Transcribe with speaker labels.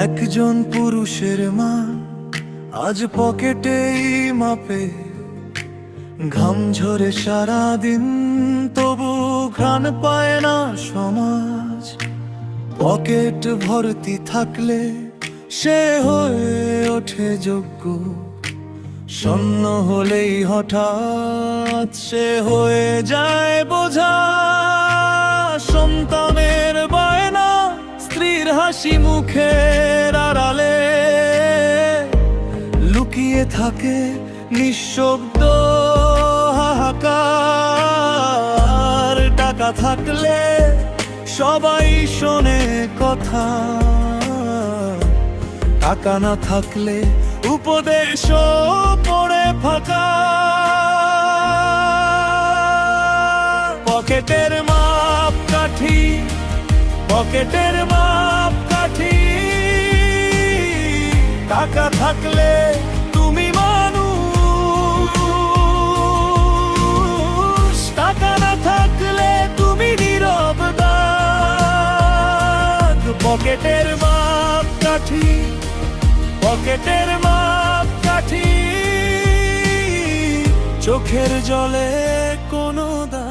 Speaker 1: একজন পুরুষের মান আজ পকেটেই মাপে, ঘাম ঝরে সারাদিন তবু ঘ্রাণ পায় না সমাজ। পকেট ভর্তি থাকলে সে হয়ে ওঠে যোগ্য, শূন্য হলেই হঠাৎ সে হয়ে যায় বোঝা। সন্তানের বায়না, স্ত্রীর হাসি মুখের আড়ালে লুকিয়ে থাকে নিঃশব্দ হাহাকার। টাকা থাকলে সবাই শোনে কথা, টাকা না থাকলে উপদেশও পড়ে ফাঁকা। পকেটের মাপ কাঠি, পকেটের মাপ কাঠি, টাকা থাকলে তুমি মানুষ, টাকা না থাকলে তুমি নীরব দাগ। পকেটের মাপ কাঠি, পকেটের মাপ কাঠি, চোখের জলে কোনো দাগ।